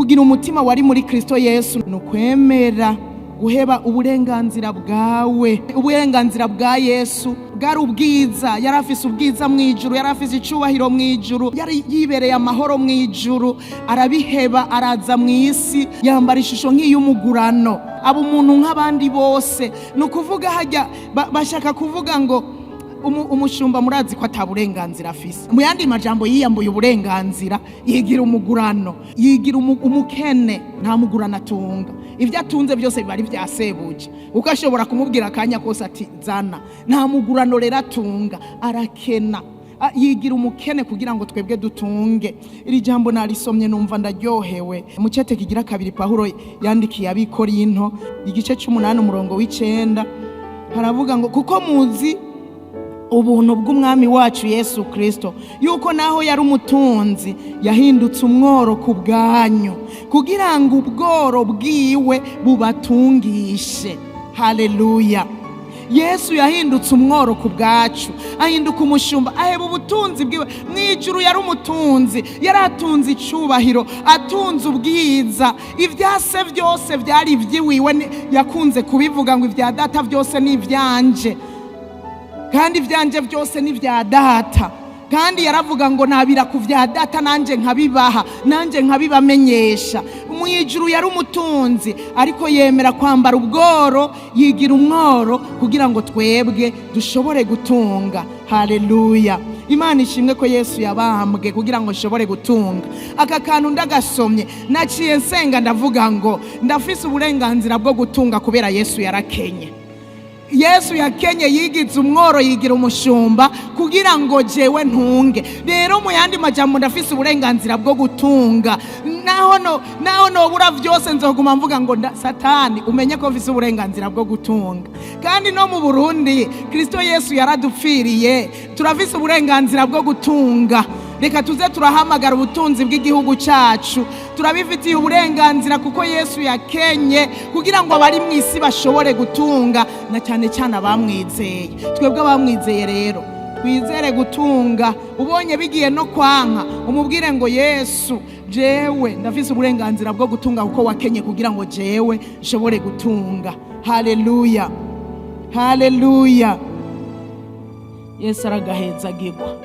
kugira umutima wari muri Kristo Yesu nukwemera guheba uburenganzira bwawe. Uburenganzira bwa Yesu bwari ubwiza, yari afise ubwiza mwijuru, yari afise icubahiro mwijuru, yari yibereye amahoro mwijuru, arabiheba araza mwisi yambara ishusho nk'iy'umugurano, aba umuntu nk'abandi bose. Nukuvuga hajya bashaka kuvuga ngo umushumba murazi ko ataburenganzira afise. Mu yandi majambo yiyambuye uburenganzira, yigira umugurano, yigira umukene, nta mugurano atunga. Ivyo atunze byose bari vyasebuje, ukashobora kumubwira akanya kose ati zana. Nta mugurano rero atunga, arakena, yigira umukene kugira ngo twebwe dutunge. Iri jambo narisomye numva ndaryohewe. Mu cete kigira 2 Pawulo yandikiye abikorinto igice 8 umurongo w'9 haravuga ngo kuko muzi ubuntu bw'umwami wacu Yesu Kristo yuko naho yari umutunzi yahindutse umworo ku bwanyu kugira ngo ubworo bwiwe bubatungishe. Haleluya. Yesu yahindutse umworo ku bwacu, ahinduka umushumba, aheba ubutunzi bwiwe. Mwijuru yari umutunzi, yari atunze icubahiro, atunze ubwiza, ivyase byose byari ivyiwiwe. Yakunze kubivuga ngo ivya data byose ni ivyanje, kandi ivyanje byose ni vya data. Kandi yaravuga ngo nabira ku vya data nanje nkabibaha, nanje nkabibamenyesha. Mwijuru yari umutunzi, ariko yemera kwambara ubworo, yigira umworo kugira ngo twebwe dushobore gutunga. Haleluya. Imana ishimwe ko Yesu yabambwe kugira ngo nshobore gutunga. Aka kantu ndagasomye naciye nsenga ndavuga ngo ndafise uburenganzira bwo gutunga kubera Yesu yarakenye. Yesu yakenye, yigize umworo, yigira umushumba kugira ngo jewe ntunge. Rero mu yandi majambo ndafise uburenganzira bwo gutunga. Naho nobura vyose nzoguma mvuga ngo Satani umenye ko mfise uburenganzira bwo gutunga. Kandi no mu Burundi Kristo Yesu yaradupfiriye, turafise uburenganzira bwo gutunga. Reka tuze turahamagara ubutunzi bw'igihugu cyacu, turabifitiye uburenganzira kuko Yesu yakenye kugira ngo abari mu isi bashobore gutunga, na cyane cyane abamwizeye. Twebwe abamwizeye rero twizere gutunga. Ubonye bigiye no kwanka umubwire ngo Yesu jewe ndafise uburenganzira bwo gutunga kuko wakenye kugira ngo jewe nshobore gutunga. Haleluya. Haleluya. Yesu aragaheza gigwa.